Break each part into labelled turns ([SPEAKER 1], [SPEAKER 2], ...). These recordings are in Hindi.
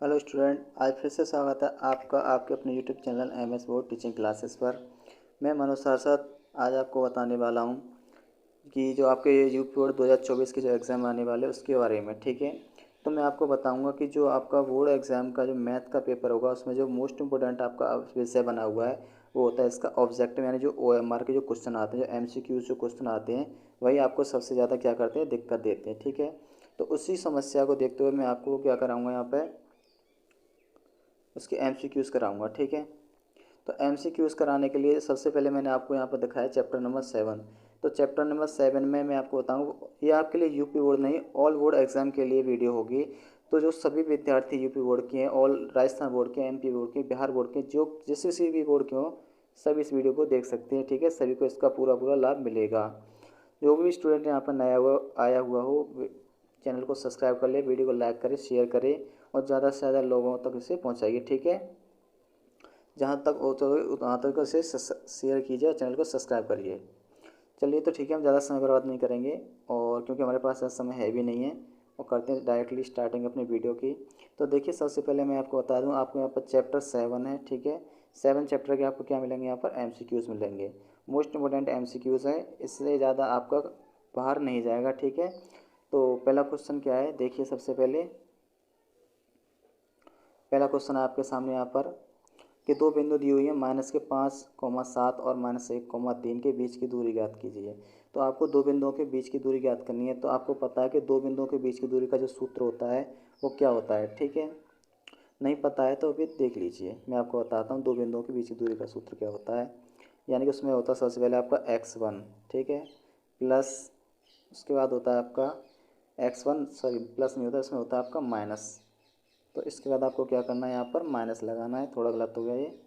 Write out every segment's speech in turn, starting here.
[SPEAKER 1] हेलो स्टूडेंट, आज फिर से स्वागत है आपका आपके अपने YouTube channel MS board teaching classes पर। मैं मनोज सारस्वत आज आपको बताने वाला हूं कि जो आपके यूपी बोर्ड 2024 के जो एग्ज़ाम आने वाले उसके बारे में। ठीक है, तो मैं आपको बताऊंगा कि जो आपका बोर्ड एग्ज़ाम का जो मैथ का पेपर होगा उसमें जो मोस्ट इम्पोर्टेंट आपका विषय बना हुआ है वो होता है इसका ऑब्जेक्टिव, यानी जो OMR के जो क्वेश्चन आते हैं, जो MCQ जो क्वेश्चन आते हैं वही आपको सबसे ज़्यादा क्या करते हैं, दिक्कत देते हैं। ठीक है, तो उसी समस्या को देखते हुए मैं आपको क्या कराऊँगा यहाँ पर उसके MCQs कराऊंगा। ठीक है, तो MCQs कराने के लिए सबसे पहले मैंने आपको यहाँ पर दिखाया चैप्टर नंबर 7। तो चैप्टर नंबर 7 में मैं आपको बताऊँ, ये आपके लिए यूपी बोर्ड नहीं, ऑल बोर्ड एग्जाम के लिए वीडियो होगी। तो जो सभी विद्यार्थी यूपी बोर्ड के हैं, ऑल राजस्थान बोर्ड के, MP बोर्ड के, बिहार बोर्ड के, जो जिस किसी भी बोर्ड के हों, सब इस वीडियो को देख सकते हैं। ठीक है, सभी को इसका पूरा पूरा लाभ मिलेगा। जो भी स्टूडेंट यहाँ पर नया हुआ आया हुआ हो, चैनल को सब्सक्राइब कर ले, वीडियो को लाइक करें, शेयर करें और ज़्यादा से ज़्यादा लोगों तक इसे पहुँचाइए। ठीक है, जहाँ तक हो तो वहाँ तक इसे शेयर कीजिए और चैनल को सब्सक्राइब करिए। चलिए, तो ठीक है, हम ज़्यादा समय बर्बाद नहीं करेंगे और क्योंकि हमारे पास ऐसा समय है भी नहीं है, और करते हैं डायरेक्टली स्टार्टिंग अपनी वीडियो की। तो देखिए, सबसे पहले मैं आपको बता दूं, आपको यहाँ पर चैप्टर 7 है। ठीक है, 7 चैप्टर के आपको क्या मिलेंगे, यहाँ पर MCQs मिलेंगे। मोस्ट इंपॉर्टेंट MCQs है, इससे ज़्यादा आपका बाहर नहीं जाएगा। ठीक है, तो पहला क्वेश्चन क्या है, देखिए सबसे पहले पहला क्वेश्चन है आपके सामने यहाँ पर कि दो बिंदु दी हुई है, -5,7 और -1,3 के बीच की दूरी ज्ञात कीजिए। तो आपको दो बिंदुओं के बीच की दूरी ज्ञात करनी है। तो आपको पता है कि दो बिंदुओं के बीच की दूरी का जो सूत्र होता है वो क्या होता है। ठीक है, नहीं पता है तो अभी देख लीजिए, मैं आपको बताता हूँ दो बिंदुओं के बीच की दूरी का सूत्र क्या होता है। यानी कि उसमें होता है सबसे पहले आपका x1, ठीक है, प्लस उसके बाद होता है आपका x1, सॉरी प्लस नहीं होता, इसमें होता है आपका माइनस। तो इसके बाद आपको क्या करना है, यहाँ पर माइनस लगाना है, थोड़ा गलत हो गया ये,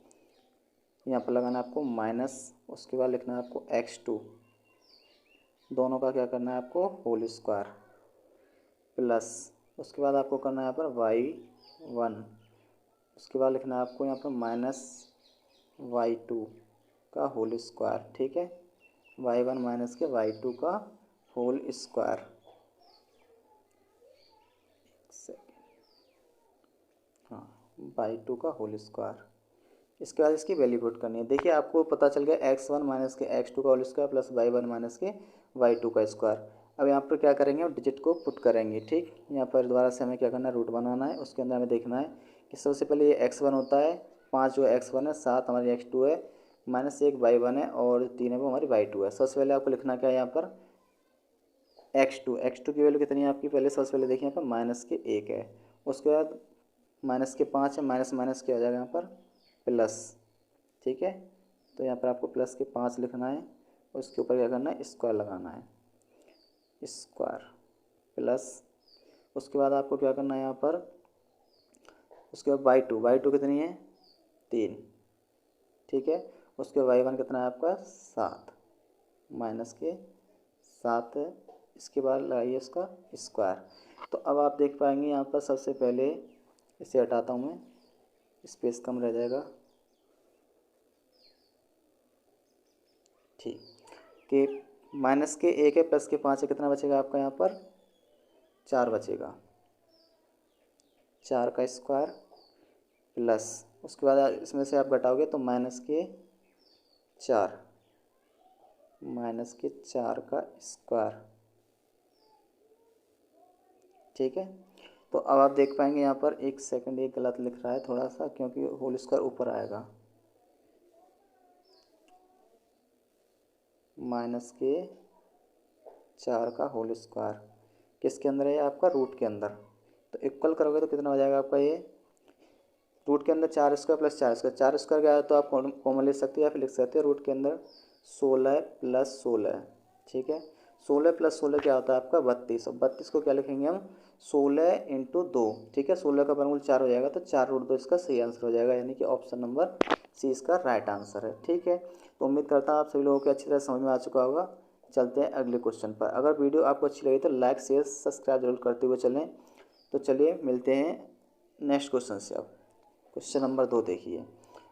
[SPEAKER 1] यहाँ पर लगाना है आपको माइनस। उसके बाद लिखना है आपको x2, दोनों का क्या करना है आपको होल स्क्वायर, प्लस उसके बाद आपको करना है यहाँ पर y1। उसके बाद लिखना है आपको यहाँ पर माइनस y2 का होल स्क्वायर। ठीक है, y1 माइनस के y2 का होल स्क्वायर। हाँ, y2 का होल स्क्वायर। इसके बाद इसकी वैल्यू पुट करनी है। देखिए, आपको पता चल गया x1 माइनस के x2 का whole square plus y1 minus के y2 का स्क्वायर। अब यहाँ पर क्या करेंगे, हम डिजिट को पुट करेंगे। ठीक, यहाँ पर दोबारा से हमें क्या करना है, रूट बनाना है। उसके अंदर हमें देखना है कि सबसे पहले ये x1 होता है, 5 जो x1 है, 7 हमारी x2 है, -1 y1 है और 3 है वो हमारी y2 है। सबसे पहले आपको लिखना क्या है, यहाँ पर x2 की वैल्यू कितनी है आपकी, पहले सबसे पहले देखिए यहाँ पर -1 है। उसके बाद -5 है, माइनस माइनस क्या हो जाएगा यहाँ पर प्लस। ठीक है, तो यहाँ पर आपको +5 लिखना है, उसके ऊपर क्या करना है, स्क्वायर लगाना है, स्क्वायर प्लस। उसके बाद आपको क्या करना है यहाँ पर, उसके बाद y2 कितनी है, 3। ठीक है, उसके बाद y1 कितना है आपका 7, -7 है। इसके बाद लगाइए उसका स्क्वायर। तो अब आप देख पाएंगे यहाँ पर सबसे पहले इसे हटाता हूँ मैं, स्पेस कम रह जाएगा। ठीक, कि -1 है, +5 है, कितना बचेगा आपका यहाँ पर 4 बचेगा, 4 का स्क्वायर प्लस। उसके बाद इसमें से आप घटाओगे तो -4, -4 का स्क्वायर। ठीक है, तो अब आप देख पाएंगे यहाँ पर, एक सेकंड, ये गलत लिख रहा है थोड़ा सा, क्योंकि होल स्क्वायर ऊपर आएगा, -4 का होल स्क्वायर किसके अंदर है, आपका रूट के अंदर। तो इक्वल करोगे तो कितना हो जाएगा आपका, ये रूट के अंदर 4 स्क्वायर प्लस 4 स्क्वायर, 4 स्क्वायर क्या है तो आप कॉमन ले सकते हो या फिर लिख सकते हो रूट के अंदर 16 + 16। ठीक है, 16 + 16 क्या होता है आपका 32, और 32 को क्या लिखेंगे हम 16 × 2। ठीक है, 16 का वर्गमूल 4 हो जाएगा, तो 4√2 इसका सही आंसर हो जाएगा, यानी कि ऑप्शन नंबर सी इसका राइट आंसर है। ठीक है, तो उम्मीद करता हूँ आप सभी लोगों को अच्छी तरह समझ में आ चुका होगा। चलते हैं अगले क्वेश्चन पर। अगर वीडियो आपको अच्छी लगी तो लाइक शेयर सब्सक्राइब जरूर करते हुए चलें। तो चलिए मिलते हैं नेक्स्ट क्वेश्चन से। अब क्वेश्चन नंबर 2 देखिए,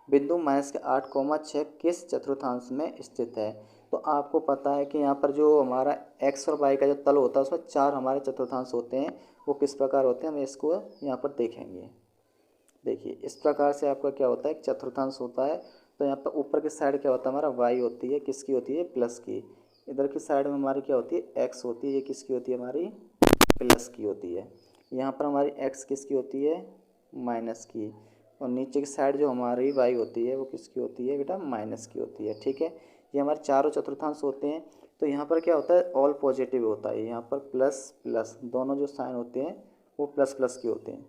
[SPEAKER 1] बिंदु -8,6 किस चतुर्थांश में स्थित है। तो आपको पता है कि यहाँ पर जो हमारा x और y का जो तल होता है उसमें 4 हमारे चतुर्थांश होते हैं, वो किस प्रकार होते हैं हम इसको यहाँ पर देखेंगे। देखिए इस प्रकार से आपका क्या होता है, एक चतुर्थांश होता है। तो यहाँ पर ऊपर की साइड क्या होता है हमारा, वाई होती है, किसकी होती है, प्लस की। इधर की साइड में हमारी क्या होती है, एक्स होती है, ये किसकी होती है, हमारी प्लस की होती है। यहाँ पर हमारी एक्स किसकी होती है, माइनस की। और नीचे की साइड जो हमारी वाई होती है वो किसकी होती है बेटा, माइनस की होती है। ठीक है, ये हमारे चारों चतुर्थांश होते हैं। तो यहाँ पर क्या होता है, ऑल पॉजिटिव होता है। यहाँ पर प्लस प्लस दोनों जो साइन होते हैं वो प्लस प्लस के होते हैं।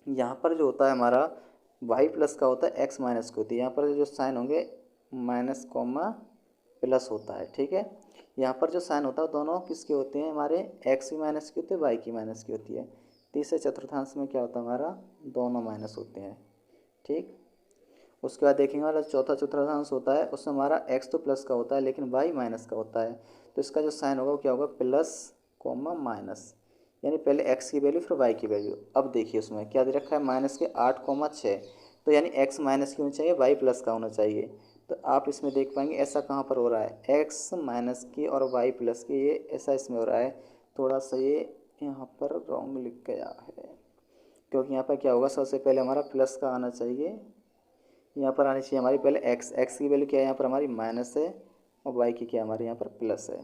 [SPEAKER 1] यहाँ पर जो होता है हमारा वाई प्लस का होता है, एक्स माइनस की होती है। यहाँ पर जो साइन होंगे माइनस कॉमा प्लस होता है। ठीक है, यहाँ पर जो साइन होता है दोनों किसके होते हैं, हमारे एक्स की माइनस की होती है, वाई की माइनस की होती है। तीसरे चतुर्थांश में क्या होता है हमारा, दोनों माइनस होते हैं। ठीक, उसके बाद देखेंगे वाला चौथा चतुर्थांश होता है, उसमें हमारा एक्स तो प्लस का होता है लेकिन वाई माइनस का होता है। तो इसका जो साइन होगा वो क्या होगा, प्लस कॉमा माइनस, यानी पहले एक्स की वैल्यू फिर वाई की वैल्यू। अब देखिए उसमें क्या दे रखा है, माइनस के 8,6। तो यानी एक्स माइनस की होनी चाहिए, वाई प्लस का होना चाहिए। तो आप इसमें देख पाएंगे ऐसा कहाँ पर हो रहा है, एक्स माइनस की और वाई प्लस की, ये ऐसा इसमें हो रहा है। थोड़ा सा ये यहाँ पर रॉन्ग लिख गया है, क्योंकि यहाँ पर क्या होगा, सबसे पहले हमारा प्लस का आना चाहिए। यहाँ पर आनी चाहिए हमारी पहले एक्स, एक्स की वैल्यू क्या है यहाँ पर हमारी माइनस है, और वाई की क्या हमारे यहाँ पर प्लस है।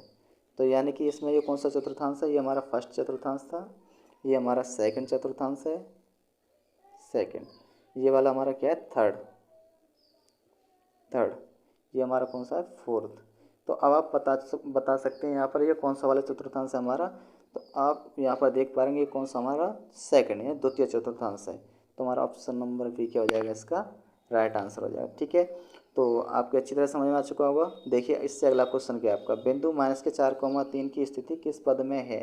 [SPEAKER 1] तो यानी कि इसमें ये कौन सा चतुर्थांश है, ये हमारा फर्स्ट चतुर्थांश था, ये हमारा सेकंड चतुर्थांश है, सेकंड। ये वाला हमारा क्या है, थर्ड, थर्ड। ये हमारा कौन सा है, फोर्थ। तो अब आप बता सकते हैं यहाँ पर ये कौन सा वाला चतुर्थांश है हमारा। तो आप यहाँ पर देख पाएंगे ये कौन सा हमारा सेकंड है, द्वितीय चतुर्थांश है। तो हमारा ऑप्शन नंबर बी क्या हो जाएगा, इसका राइट आंसर हो जाएगा। ठीक है, तो आपके अच्छी तरह समझ में आ चुका होगा। देखिए इससे अगला क्वेश्चन क्या है आपका, बिंदु माइनस के 4,3 की स्थिति किस पद में है।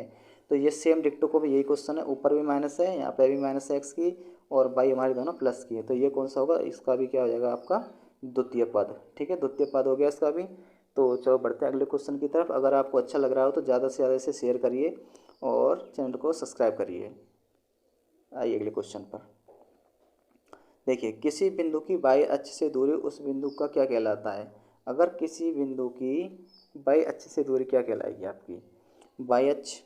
[SPEAKER 1] तो ये सेम डिक्टो को भी यही क्वेश्चन है, ऊपर भी माइनस है, यहाँ पे भी माइनस है एक्स की, और बाई हमारी दोनों प्लस की है। तो ये कौन सा होगा, इसका भी क्या हो जाएगा आपका द्वितीय पद। ठीक है, द्वितीय पद हो गया इसका भी। तो चलो बढ़ते हैं अगले क्वेश्चन की तरफ। अगर आपको अच्छा लग रहा हो तो ज़्यादा से ज़्यादा इसे शेयर करिए और चैनल को सब्सक्राइब करिए। आइए अगले क्वेश्चन पर। देखिए किसी बिंदु की बाई अक्ष से दूरी उस बिंदु का क्या कहलाता है। अगर किसी बिंदु की बाई अक्ष से दूरी क्या कहलाएगी आपकी, बाई अक्ष,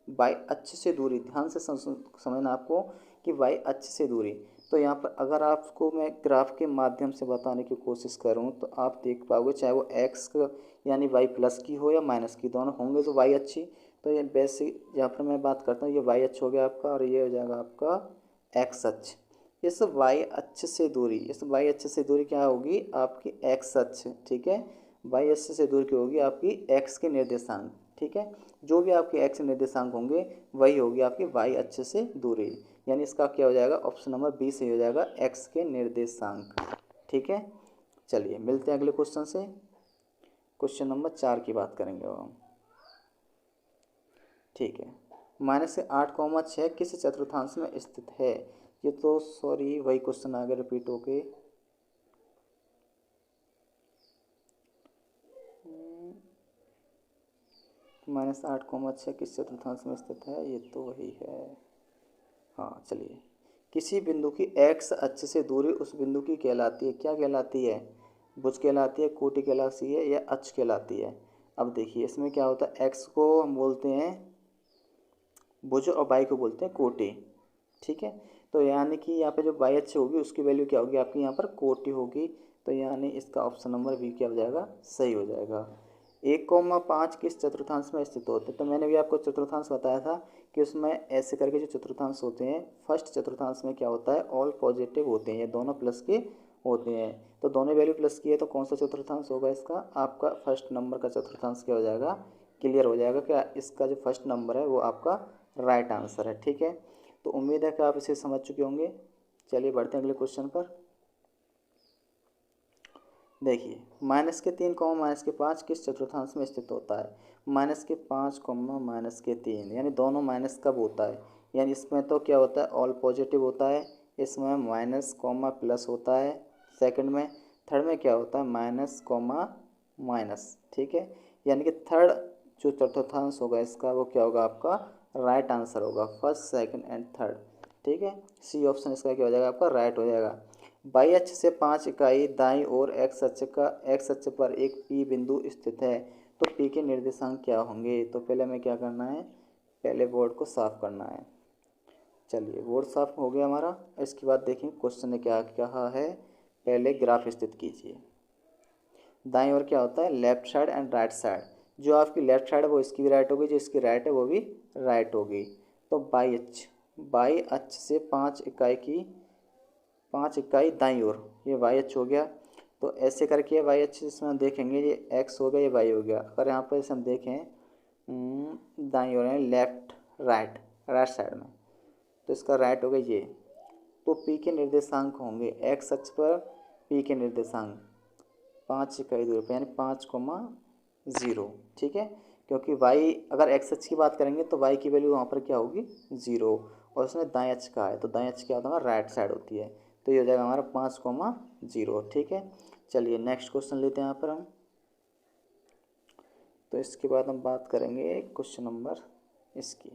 [SPEAKER 1] बाई अक्ष से दूरी, ध्यान से समझना आपको कि बाई अक्ष से दूरी। तो यहाँ पर अगर आपको मैं ग्राफ के माध्यम से बताने की कोशिश करूँ तो आप देख पाओगे, चाहे वो एक्स यानी वाई प्लस की हो या माइनस की, दोनों होंगे तो वाई अच्छी। तो ये बेसिक यहाँ पर मैं बात करता हूँ, ये वाई अक्ष हो गया आपका, और ये हो जाएगा आपका एक्स अक्ष। इस वाई अक्ष से दूरी, इस वाई अक्ष से दूरी क्या होगी आपकी, एक्स अक्ष। ठीक है, वाई अक्ष से दूरी क्या होगी आपकी, एक्स के निर्देशांक। ठीक है, जो भी आपके एक्स निर्देशांक होंगे वही होगी आपकी वाई अक्ष से दूरी। यानी इसका क्या हो जाएगा, ऑप्शन नंबर बी से हो जाएगा, एक्स के निर्देशांक। ठीक है, चलिए मिलते हैं अगले क्वेश्चन से। क्वेश्चन नंबर 4 की बात करेंगे अब हम। ठीक है, माइनस से 8,6 किस चतुर्थांश में स्थित है। ये तो सॉरी वही क्वेश्चन आ गया रिपीट होके। -8,6 किस चतुर्थांश में स्थित है, ये तो वही है। हाँ चलिए, किसी बिंदु की एक्स अक्ष से दूरी उस बिंदु की कहलाती है, क्या कहलाती है, भुज कहलाती है, कोटि कहलाती है, या अक्ष कहलाती है। अब देखिए इसमें क्या होता है, एक्स को हम बोलते हैं भुज और वाई को बोलते हैं कोटि। ठीक है, तो यानी कि यहाँ पे जो वाई अक्ष होगी उसकी वैल्यू क्या होगी आपकी, यहाँ पर कोटि होगी। तो यानी इसका ऑप्शन नंबर बी क्या हो जाएगा, सही हो जाएगा। 1,5 किस चतुर्थांश में स्थित होते हैं। तो मैंने भी आपको चतुर्थांश बताया था कि उसमें ऐसे करके जो चतुर्थांश होते हैं, फर्स्ट चतुर्थांश में क्या होता है, ऑल पॉजिटिव होते हैं, ये दोनों प्लस के होते हैं। तो दोनों वैल्यू प्लस की है, तो कौन सा चतुर्थांश होगा इसका, आपका फर्स्ट नंबर का चतुर्थांश क्या हो जाएगा, क्लियर हो जाएगा। क्या इसका जो फर्स्ट नंबर है वो आपका राइट आंसर है। ठीक है, तो उम्मीद है कि आप इसे समझ चुके होंगे। चलिए बढ़ते हैं अगले क्वेश्चन पर। देखिए -3, -5 किस चतुर्थांश में स्थित होता है। -5, -3 यानी दोनों माइनस कब होता है, यानी इसमें तो क्या होता है, ऑल पॉजिटिव होता है, इसमें माइनस कॉमा प्लस होता है सेकंड में, थर्ड में क्या होता है माइनस कॉमा माइनस। ठीक है, यानी कि थर्ड जो चतुर्थांश होगा इसका वो क्या होगा आपका राइट आंसर होगा, फर्स्ट सेकंड एंड थर्ड। ठीक है, सी ऑप्शन इसका क्या हो जाएगा आपका राइट हो जाएगा। बाई अक्ष से 5 इकाई दाईं ओर एक्स अक्ष पर एक पी बिंदु स्थित है, तो पी के निर्देशांक क्या होंगे। तो पहले हमें क्या करना है, पहले बोर्ड को साफ करना है। चलिए बोर्ड साफ हो गया हमारा। इसके बाद देखिए क्वेश्चन ने क्या कहा है। पहले ग्राफ स्थित कीजिए। दाईं ओर क्या होता है, left side and right side. जो आपकी लेफ्ट साइड है वो इसकी भी राइट होगी, जो इसकी राइट है वो भी राइट होगी। तो बाई अक्ष से 5 इकाई दाईं ओर, ये वाई अक्ष हो गया। तो ऐसे करके वाई अक्ष जिसमें हम देखेंगे ये एक्स हो गया, ये वाई हो गया। अगर यहाँ पर जैसे हम देखें दाईं ओर है, लेफ्ट राइट साइड में, तो इसका राइट हो गया ये। तो पी के निर्देशांक होंगे एक्स अक्ष पर, पी के निर्देशांक 5 इकाई दूरी पर, यानी 5,0। ठीक है, क्योंकि वाई अगर एक्स अक्ष की बात करेंगे तो वाई की वैल्यू वहाँ पर क्या होगी 0, और उसमें दाएं अक्ष का है तो दाएं अक्ष क्या होता है राइट साइड होती है। तो ये हो जाएगा हमारा 5,0। ठीक है, चलिए नेक्स्ट क्वेश्चन लेते हैं यहाँ पर हम। तो इसके बाद हम बात करेंगे क्वेश्चन नंबर इसकी।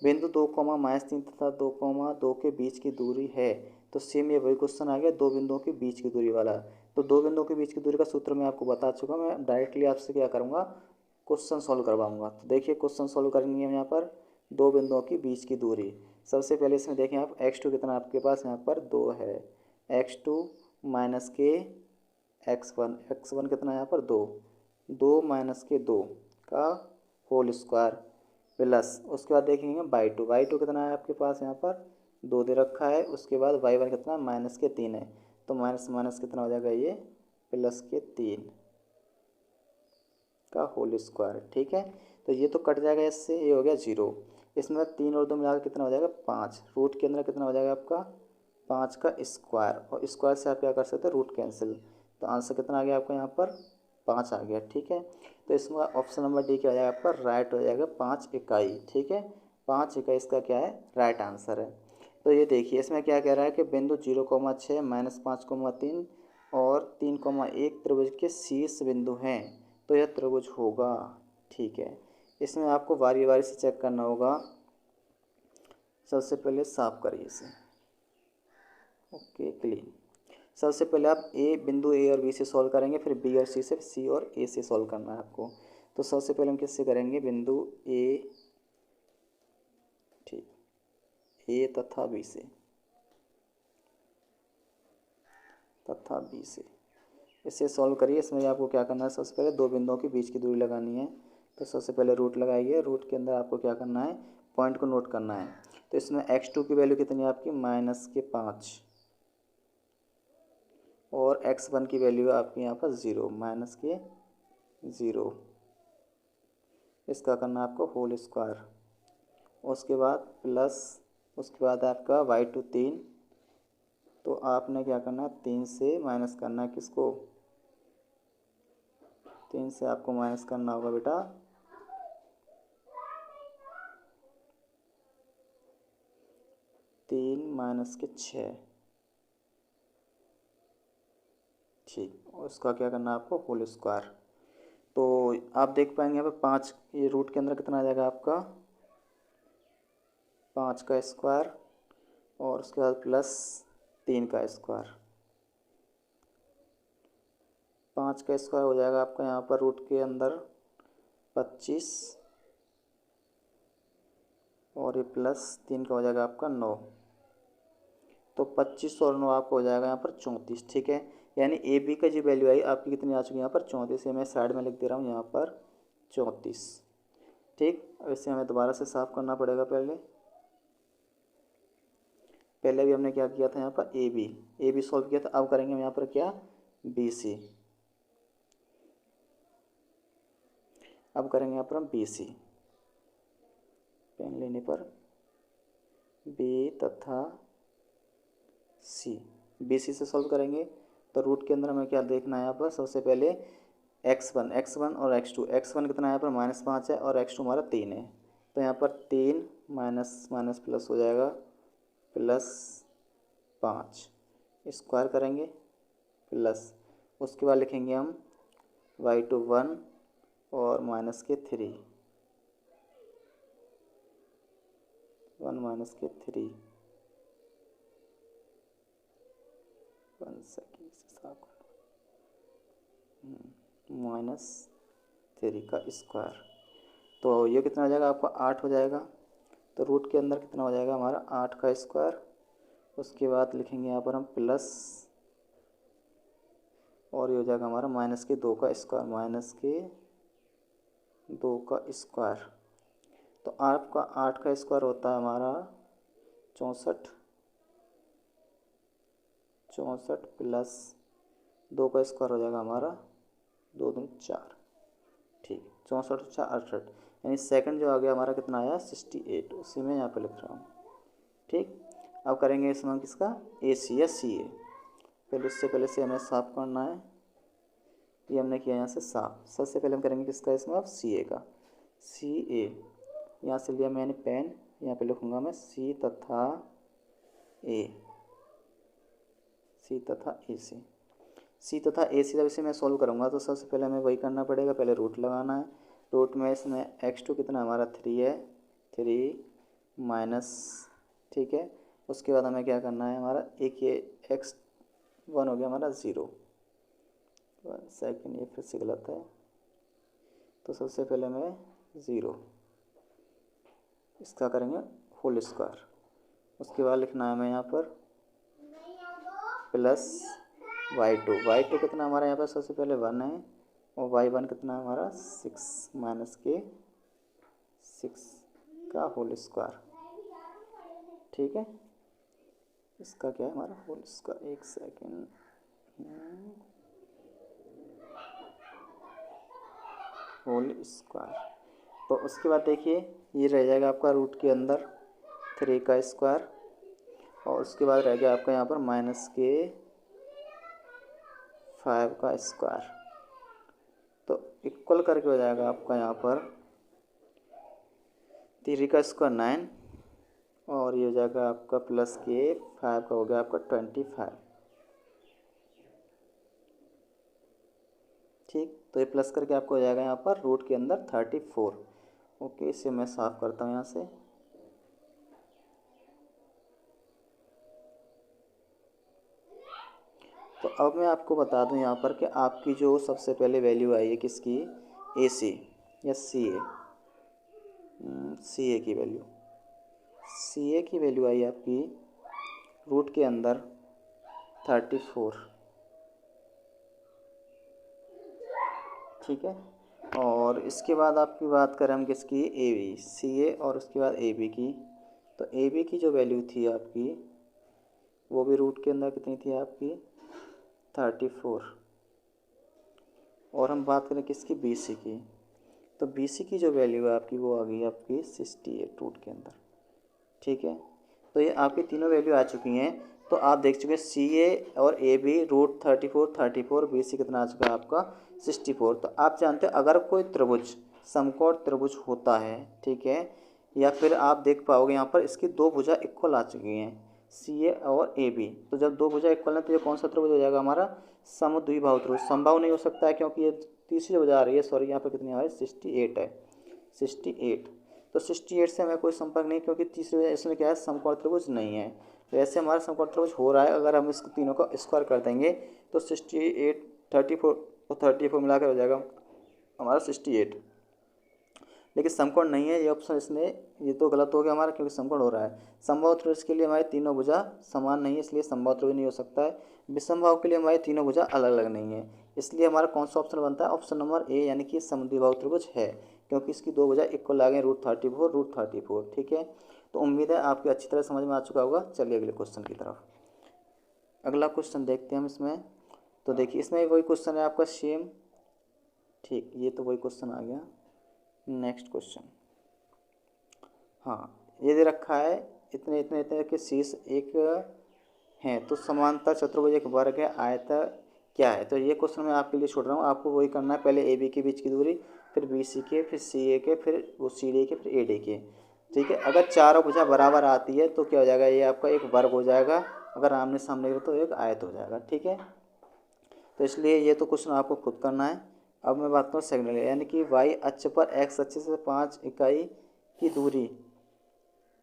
[SPEAKER 1] बिंदु 2,-3 तथा 2,2 के बीच की दूरी है। तो सेम ये वही क्वेश्चन आ गया, दो बिंदुओं के बीच की दूरी वाला। तो दो बिंदुओं के बीच की दूरी का सूत्र मैं आपको बता चुका, मैं डायरेक्टली आपसे क्या करूँगा, क्वेश्चन सॉल्व करवाऊँगा। तो देखिए क्वेश्चन सॉल्व करनी है यहाँ पर, दो बिंदुओं की बीच की दूरी। सबसे पहले इसमें देखें आप x2 कितना आपके पास यहाँ पर 2 है, x2 माइनस के x1 कितना यहाँ पर 2 माइनस के 2 का होल स्क्वायर प्लस, उसके बाद देखेंगे y2 कितना है आपके पास यहाँ पर 2 दे रखा है। उसके बाद y1 कितना माइनस के 3 है, तो माइनस माइनस कितना हो जाएगा ये प्लस के 3 का होल स्क्वायर। ठीक है, तो ये तो कट जाएगा इससे, ये हो गया 0। इसमें 3 और 2 मिलाकर कितना हो जाएगा 5, रूट के अंदर कितना हो जाएगा आपका 5 का स्क्वायर, और स्क्वायर से आप क्या कर सकते हैं रूट कैंसिल। तो आंसर कितना आ गया आपका यहाँ पर 5 आ गया। ठीक है, तो इसमें ऑप्शन नंबर डी क्या हो जाएगा आपका राइट हो जाएगा 5 इकाई। ठीक है, 5 इकाई इसका क्या है राइट आंसर है। तो ये देखिए इसमें क्या कह रहा है कि बिंदु 0,6 -5,3 और 3,1 त्रिभुज के शीर्ष बिंदु हैं, तो यह त्रिभुज होगा। ठीक है, इसमें आपको बारी बारी से चेक करना होगा। सबसे पहले साफ करिए इसे, ओके क्लीन। सबसे पहले आप बिंदु ए और बी से सॉल्व करेंगे, फिर बी और सी से, सी और ए से सॉल्व करना है आपको। तो सबसे पहले हम किससे करेंगे, बिंदु ए, ठीक, ए तथा बी से, इससे सॉल्व करिए। इसमें आपको क्या करना है, सबसे पहले दो बिंदुओं के बीच की दूरी लगानी है। तो सबसे पहले रूट लगाइए, रूट के अंदर आपको क्या करना है पॉइंट को नोट करना है। तो इसमें x2 की वैल्यू कितनी है आपकी -5, और x1 की वैल्यू है आपकी यहाँ पर 0 -0। इसका करना है आपको होल स्क्वायर, उसके बाद प्लस, उसके बाद आपका y2 3। तो आपने क्या करना है 3 से माइनस करना है किसको, 3 से आपको माइनस करना होगा बेटा 3 माइनस के 6। ठीक, और उसका क्या करना है आपको होल स्क्वायर। तो आप देख पाएंगे यहाँ पे 5, ये रूट के अंदर कितना आ जाएगा आपका 5 का स्क्वायर, और उसके बाद प्लस 3 का स्क्वायर। 5 का स्क्वायर हो जाएगा आपका यहाँ पर रूट के अंदर 25, और ये प्लस 3 का हो जाएगा आपका 9। तो 25 और 9 आपको हो जाएगा यहाँ पर 34। ठीक है, यानी ए बी का जो वैल्यू आई आपकी कितनी आ चुकी है यहाँ पर 34 है। मैं साइड में लिख दे रहा हूँ यहाँ पर 34। ठीक, अब इसे हमें दोबारा से साफ करना पड़ेगा। पहले भी हमने क्या किया था यहाँ पर ए बी सॉल्व किया था। अब करेंगे हम यहाँ पर क्या बी सी, अब करेंगे यहाँ पर हम बी सी, पेन लेने पर बी तथा सी, बी सी से सॉल्व करेंगे। तो रूट के अंदर हमें क्या देखना है यहाँ पर, सबसे पहले x1 और x1 कितना है यहाँ पर -5 है, और x2 हमारा 3 है। तो यहाँ पर 3 माइनस माइनस प्लस हो जाएगा +5, स्क्वायर करेंगे प्लस, उसके बाद लिखेंगे हम y2 1 और माइनस के 3, 1 माइनस के 3, 1 सेकेंड से साफ -3 का स्क्वायर। तो ये कितना हो जाएगा आपका 8 हो जाएगा। तो रूट के अंदर कितना हो जाएगा हमारा 8 का स्क्वायर, उसके बाद लिखेंगे यहाँ पर हम प्लस, और ये हो जाएगा हमारा माइनस के 2 का स्क्वायर, माइनस के 2 का स्क्वायर। तो आपका 8 का स्क्वायर होता है हमारा 64, 64 प्लस 2 का स्क्वायर हो जाएगा हमारा 2 दूनी 4, ठीक, 64 और 4 68, यानी सेकंड जो आ गया हमारा कितना आया 68, उसी में यहाँ पे लिख रहा हूँ, ठीक। अब करेंगे इसमें किसका AC या CA। पहले उससे पहले से हमें साफ करना है, ये हमने किया यहाँ से साफ। सबसे पहले हम करेंगे किसका इसमें अब CA का। CA यहाँ से लिया मैंने पेन, यहाँ पे लिखूँगा मैं C तथा A, C तथा AC। C तथा AC जब इसे मैं सोल्व करूँगा तो सबसे पहले हमें वही करना पड़ेगा, पहले रूट लगाना है। रूट में इसमें x2 कितना हमारा 3 है, 3 माइनस, ठीक है। उसके बाद हमें क्या करना है, हमारा एक ये x1 हो गया हमारा 0, सेकंड ये फिर से गलत है, तो सबसे पहले हमें 0 इसका करेंगे होल स्क्वायर। उसके बाद लिखना है हमें यहाँ पर प्लस y2 कितना हमारा यहाँ पर सबसे पहले 1 है, और y1 कितना हमारा 6 माइनस के 6 का होल स्क्वायर, ठीक है। इसका क्या है हमारा होल स्क्वायर, एक सेकेंड, होल स्क्वायर। तो उसके बाद देखिए ये रह जाएगा आपका रूट के अंदर 3 का स्क्वायर, और उसके बाद रह गया आपका यहाँ पर माइनस के 5 का स्क्वायर। तो इक्वल करके हो जाएगा आपका यहाँ पर 3 का स्क्वायर 9, और ये हो जाएगा आपका प्लस के 5 का हो गया आपका 25, ठीक। तो ये प्लस करके आपको हो जाएगा यहाँ पर रूट के अंदर 34। ओके, इसे मैं साफ करता हूँ यहाँ से। तो अब मैं आपको बता दूं यहाँ पर कि आपकी जो सबसे पहले वैल्यू आई है किसकी, AC या CA, CA की वैल्यू, CA की वैल्यू आई आपकी रूट के अंदर 34, ठीक है। और इसके बाद आपकी बात करें हम किसकी, AB, CA और उसके बाद AB की। तो AB की जो वैल्यू थी आपकी वो भी रूट के अंदर कितनी थी आपकी 34। और हम बात करें किसकी, BC की। तो BC की जो वैल्यू है आपकी वो आ गई आपकी 68 रूट के अंदर, ठीक है। तो ये आपकी तीनों वैल्यू आ चुकी हैं। तो आप देख चुके हैं CA और AB रूट 34, BC कितना आ चुका है आपका 64। तो आप जानते हैं अगर कोई त्रिभुज समकोण त्रिभुज होता है, ठीक है, या फिर आप देख पाओगे यहाँ पर इसकी दो भुजा इक्वल आ चुकी हैं CA और AB। तो जब दो भुजा इक्वल है तो ये कौन सा त्रिभुज हो जाएगा हमारा समद्विबाहु त्रिभुज। समबाहु नहीं हो सकता है क्योंकि ये तीसरी जो भुजा आ रही है, सॉरी यहाँ पर कितनी आ रही है 68 है, 68। तो 68 से हमें कोई संपर्क नहीं, क्योंकि तीसरी वजह इसमें क्या है समकोण त्रिभुज नहीं है। तो ऐसे हमारा समकोण त्रिभुज हो रहा है, अगर हम इसको तीनों का स्क्वायर कर देंगे तो 68 34 और 34 मिलाकर हो जाएगा हमारा 68। लेकिन समकोण नहीं है ये ऑप्शन, इसमें ये तो गलत हो गया हमारा क्योंकि समकोण हो रहा है। समबाहु त्रिभुज के लिए हमारी तीनों भुजा समान नहीं है, इसलिए समबाहु त्रिभुज नहीं हो सकता है। विषमबाहु के लिए हमारी तीनों भुजा अलग अलग नहीं है, इसलिए हमारा कौन सा ऑप्शन बनता है, ऑप्शन नंबर ए, यानी कि समद्विबाहु त्रिभुज है, क्योंकि इसकी दो भुजा इक्वल आ गए रूट 34, ठीक है। तो उम्मीद है आपकी अच्छी तरह समझ में आ चुका होगा। चलिए अगले क्वेश्चन की तरफ। अगला क्वेश्चन देखते हैं हम इसमें। तो देखिए इसमें वही क्वेश्चन है आपका सेम, ठीक, ये तो वही क्वेश्चन आ गया। नेक्स्ट क्वेश्चन, हाँ ये दे रखा है इतने इतने इतने के शीर्ष एक हैं, तो समांतर चतुर्भुज एक वर्ग है, आयत क्या है। तो ये क्वेश्चन मैं आपके लिए छोड़ रहा हूँ, आपको वही करना है, पहले AB के बीच की दूरी, फिर BC के, फिर CA के, फिर वो CD के, फिर AD के, ठीक है। अगर चारों भुजा बराबर आती है तो क्या हो जाएगा, ये आपका एक वर्ग हो जाएगा, अगर आमने सामने हो तो एक आयत हो जाएगा, ठीक है। तो इसलिए ये तो क्वेश्चन आपको खुद करना है। अब मैं बात करूँ सेकंड, यानी कि y अक्ष पर x अक्ष से 5 इकाई की दूरी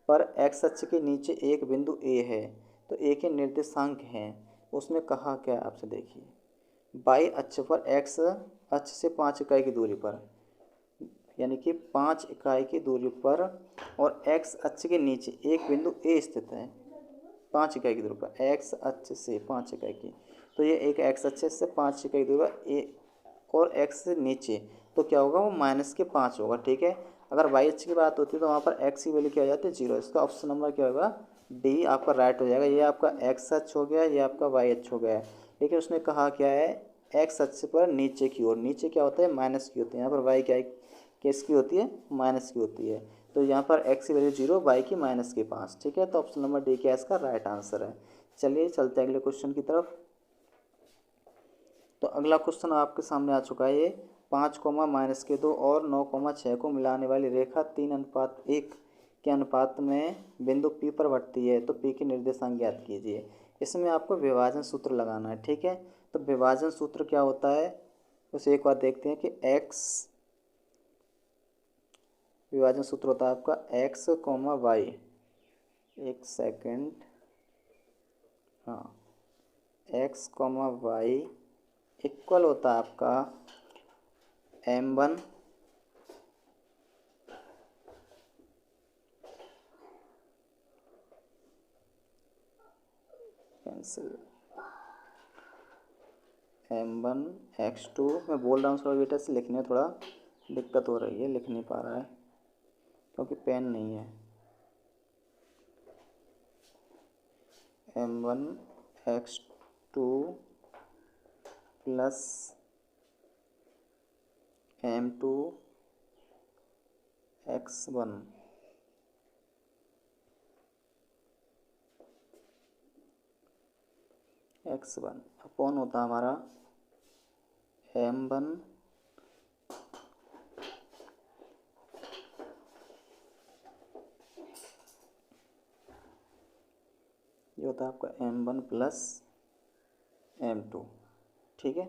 [SPEAKER 1] पर x अक्ष के नीचे एक बिंदु A है, तो A के निर्देशांक हैं, उसमें कहा क्या है आपसे। देखिए y अक्ष पर x अक्ष से 5 इकाई की दूरी पर, यानी कि 5 इकाई की दूरी पर और एक्स अक्ष के नीचे एक बिंदु ए स्थित है। 5 इकाई की दूरी पर एक्स अक्ष से 5 इकाई की, तो ये एक एक्स अक्ष से 5 इकाई की दूरी पर ए और एक्स से नीचे, तो क्या होगा वो -5 होगा। ठीक है, अगर वाई अक्ष की बात होती है तो वहाँ पर एक्स की वैल्यू क्या हो जाती है 0। इसका ऑप्शन नंबर क्या होगा डी आपका राइट हो जाएगा। ये आपका एक्स अक्ष हो गया, ये आपका वाई अक्ष हो गया। लेकिन उसने कहा क्या है एक्स अक्ष पर नीचे की ओर, नीचे क्या होता है माइनस की होती है, यहाँ पर वाई क्या है किसकी होती है माइनस की होती है। तो यहाँ पर एक्स की वैल्यू 0, वाई की -5। ठीक है, तो ऑप्शन नंबर डी क्या इसका राइट आंसर है। चलिए चलते हैं अगले क्वेश्चन की तरफ। तो अगला क्वेश्चन आपके सामने आ चुका है। ये 5, -2 और 9, 6 को मिलाने वाली रेखा 3:1 के अनुपात में बिंदु P पर बढ़ती है, तो P के निर्देशांक ज्ञात कीजिए। इसमें आपको विभाजन सूत्र लगाना है। ठीक है, तो विभाजन सूत्र क्या होता है उसे एक बार देखते हैं कि x विभाजन सूत्र होता है आपका x, y, एक सेकेंड, हाँ, x, y इक्वल होता है आपका m1 कैंसिल m1 x2। मैं बोल रहा हूँ थोड़ा बेटा से लिखने थोड़ा दिक्कत हो रही है, लिख नहीं पा रहा है क्योंकि पेन नहीं है। m1 x2 plus m2 x1 upon होता है हमारा m1 ये होता है आपका m1 प्लस m2। ठीक है,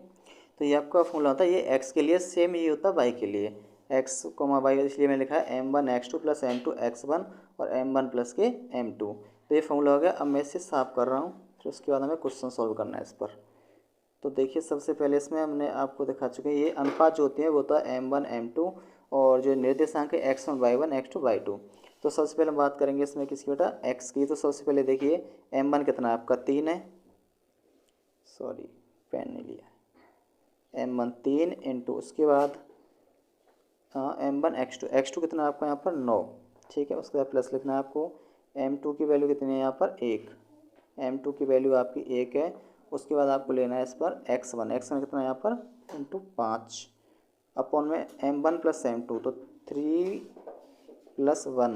[SPEAKER 1] तो ये आपका फॉर्मूला होता है, ये x के लिए सेम ये होता है y के लिए, x, y, इसलिए मैंने लिखा है m1 x2 plus m2 x1 और m1 प्लस के m2। तो ये फॉर्मूला हो गया। अब मैं इसे साफ कर रहा हूँ, फिर उसके बाद हमें क्वेश्चन सॉल्व करना है इस पर। तो देखिए सबसे पहले इसमें हमने आपको दिखा चुके हैं ये अनुपात जो होती है वो होता है m1 m2 और जो निर्देशांक है x1 y1 x2 y2। तो सबसे पहले हम बात करेंगे इसमें किसकी बेटा x की। तो सबसे पहले देखिए m1 कितना है आपका 3 है, सॉरी पेन नहीं लिया, m1 3 इंटू उसके बाद m1 x2 कितना है आपका यहाँ पर 9। ठीक है, उसके बाद प्लस लिखना है आपको। m2 की वैल्यू कितनी है यहाँ पर 1, m2 की वैल्यू आपकी 1 है। उसके बाद आपको लेना है इस पर x1 कितना है यहाँ पर इंटू 5 अपॉन में m1 प्लस m2, तो 3 + 1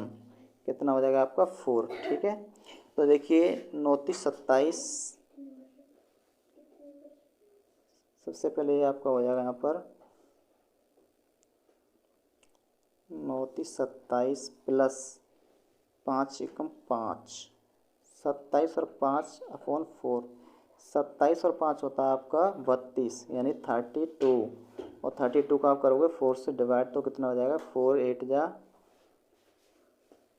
[SPEAKER 1] कितना हो जाएगा आपका 4। ठीक है, तो देखिए 9 × 27, सबसे पहले ये आपका हो जाएगा यहाँ पर 9 × 27 प्लस 5 × 5, 27 और 5 अपॉन 4, 27 और 5 होता है आपका 32 यानी 32, और 32 का आप करोगे 4 से डिवाइड तो कितना हो जाएगा 4 8 जा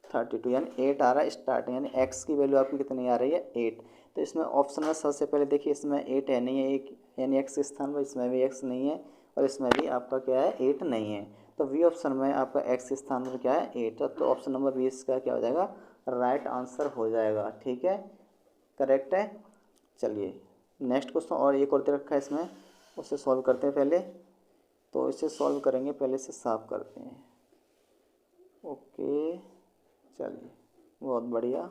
[SPEAKER 1] 32 यानी 8 आ रहा है स्टार्ट, यानी x की वैल्यू आपकी कितनी आ रही है 8। तो इसमें ऑप्शन में सबसे पहले देखिए इसमें 8 है नहीं है, एक यानी x के स्थान पर इसमें भी x नहीं है और इसमें भी आपका क्या है 8 नहीं है। तो बी ऑप्शन में आपका x के स्थान पर क्या है 8, तो ऑप्शन नंबर 20 का क्या हो जाएगा राइट आंसर हो जाएगा। ठीक है, करेक्ट है। चलिए नेक्स्ट क्वेश्चन और एक और दे रखा है इसमें, उसे सॉल्व करते हैं पहले। तो इसे सॉल्व करेंगे, पहले से साफ करते हैं। ओके चलिए बहुत बढ़िया।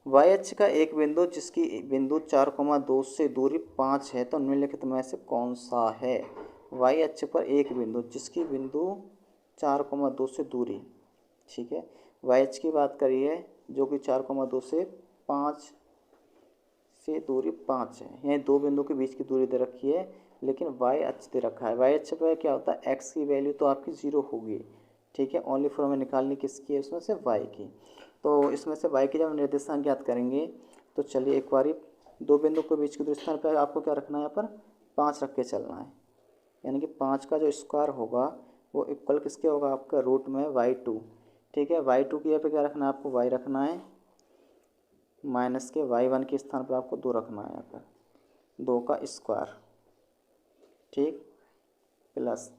[SPEAKER 1] y अक्ष का एक बिंदु जिसकी बिंदु 4,2 से दूरी 5 है, तो निम्नलिखित में से कौन सा है। y अक्ष पर एक बिंदु जिसकी बिंदु 4,2 से दूरी, ठीक है, y अक्ष की बात करिए जो कि 4,2 से 5 से दूरी 5 है, यानी दो बिंदु के बीच की दूरी दे रखी है, लेकिन y अक्ष दे रखा है। y अक्ष पर क्या होता है x की वैल्यू तो आपकी 0 होगी। ठीक है, ओनली फॉर हमें निकालनी किसकी है उसमें से y की। तो इसमें से y की जब निर्देशांक ज्ञात करेंगे तो चलिए एक बारी दो बिंदु के बीच के दूरी स्थान पर आपको क्या रखना है यहाँ पर 5 रख के चलना है, यानी कि 5 का जो स्क्वायर होगा वो इक्वल किसके होगा आपका रूट में y2। ठीक है, y2 की यहाँ पे क्या रखना है आपको y रखना है माइनस के y1 के स्थान पर आपको 2 रखना है यहाँ पर 2 का स्क्वायर, ठीक, प्लस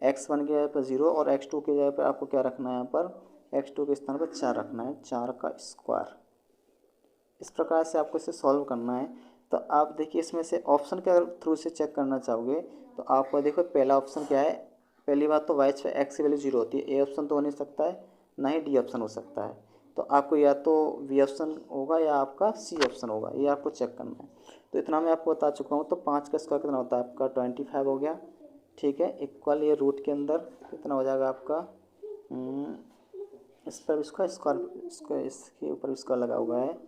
[SPEAKER 1] x1 की जगह पर 0 और x2 की जगह पर आपको क्या रखना है, यहाँ पर x2 के स्थान पर 4 रखना है, 4 का स्क्वायर। इस प्रकार से आपको इसे सॉल्व करना है। तो आप देखिए इसमें से ऑप्शन के थ्रू से चेक करना चाहोगे तो आपको देखो पहला ऑप्शन क्या है। पहली बात तो वाई पे एक्स की वैल्यू 0 होती है, ए ऑप्शन तो हो नहीं सकता है, ना ही डी ऑप्शन हो सकता है। तो आपको या तो बी ऑप्शन होगा या आपका सी ऑप्शन होगा, ये आपको चेक करना है। तो इतना मैं आपको बता चुका हूँ। तो 5 का स्क्वायर कितना होता है आपका 25 हो गया, ठीक है। इक्वल ये रूट के अंदर कितना हो जाएगा आपका, इस पर इसका स्क्वायर इसके ऊपर इसका लगा हुआ है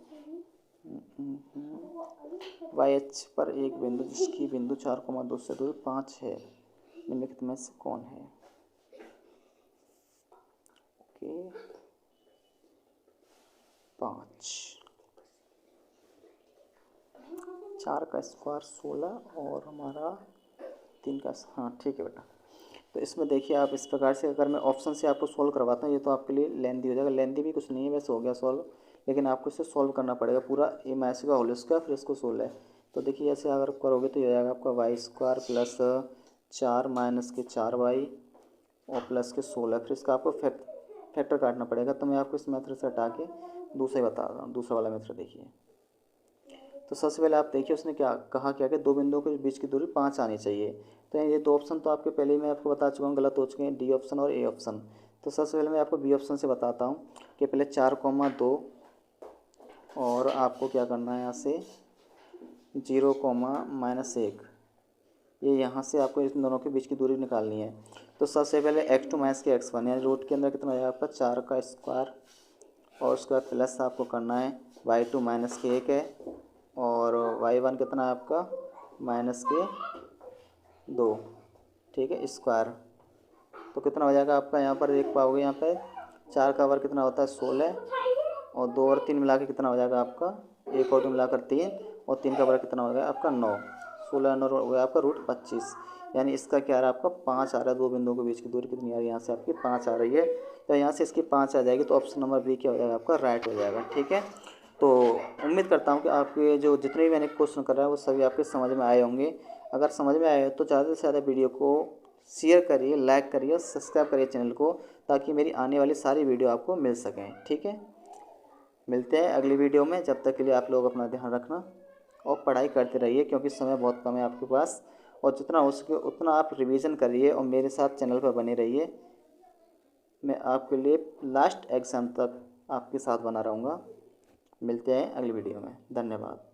[SPEAKER 1] वाई एच पर एक बिंदु जिसकी बिंदु 4,2 से दूर 5 है, निम्नलिखित में से कौन है। ओके 5, 4 का स्क्वायर 16 और हमारा 3 का, हाँ ठीक है बेटा। तो इसमें देखिए आप इस प्रकार से अगर मैं ऑप्शन से आपको सॉल्व करवाता हूँ, ये तो आपके लिए लेंदी हो जाएगा, लेंदी भी कुछ नहीं है, वैसे हो गया सॉल्व, लेकिन आपको इसे सॉल्व करना पड़ेगा पूरा ए माइनस का होल स्क्वायर फिर इसको सोल्व है। तो देखिए ऐसे अगर करोगे तो ये हो जाएगा आपका वाई स्क्वायर प्लस 4 माइनस के 4y और प्लस के 16, फिर इसका आपको फैक्टर काटना पड़ेगा। तो मैं आपको इस मेथड से हटा के दूसरा ही बता रहा हूँ, दूसरा वाला मेथड देखिए। तो सबसे पहले आप देखिए उसने क्या कहा, क्या कि दो बिंदुओं के बीच की दूरी 5 आनी चाहिए। तो ये दो ऑप्शन तो आपके पहले ही मैं आपको बता चुका हूँ गलत हो चुके हैं, डी ऑप्शन और ए ऑप्शन। तो सबसे पहले मैं आपको बी ऑप्शन से बताता हूँ कि पहले 4,2 और आपको क्या करना है यहाँ से 0,-1, ये यहाँ से आपको इन दोनों के बीच की दूरी निकालनी है। तो सबसे पहले x2 माइनस के x1 यानी रूट के अंदर कितना हो जाएगा आपका 4 का स्क्वायर और उसका प्लस आपको करना है y2 माइनस के 1 है और y1 कितना है आपका माइनस के 2, ठीक है स्क्वायर। तो कितना हो जाएगा आपका यहाँ पर देख पाओगे, यहाँ पे 4 का वर्ग कितना होता है 16 और 2 और 3 मिला के कितना हो जाएगा आपका 1 और 2 मिलाकर 3 और 3 का वर्ग कितना हो गया आपका 9, 16 9 हो गया आपका रूट 25। यानी इसका क्या आ रहा है आपका 5 आ रहा है। दो बिंदुओं के बीच की दूरी कितनी आ रही है, यहाँ से आपकी 5 आ रही है। तो यहाँ से इसकी 5 आ जाएगी तो ऑप्शन नंबर बी क्या हो जाएगा आपका राइट हो जाएगा, ठीक है। तो उम्मीद करता हूँ कि आपके जो जितने भी मैंने क्वेश्चन कर रहा है वो सभी आपके समझ में आए होंगे। अगर समझ में आए तो ज़्यादा से ज़्यादा वीडियो को शेयर करिए, लाइक करिए और सब्सक्राइब करिए चैनल को, ताकि मेरी आने वाली सारी वीडियो आपको मिल सकें, ठीक है। मिलते हैं अगली वीडियो में, जब तक के लिए आप लोग अपना ध्यान रखना और पढ़ाई करते रहिए क्योंकि समय बहुत कम है आपके पास, और जितना हो सके उतना आप रिवीजन करिए और मेरे साथ चैनल पर बने रहिए। मैं आपके लिए लास्ट एग्ज़ाम तक आपके साथ बना रहूँगा। मिलते हैं अगली वीडियो में, धन्यवाद।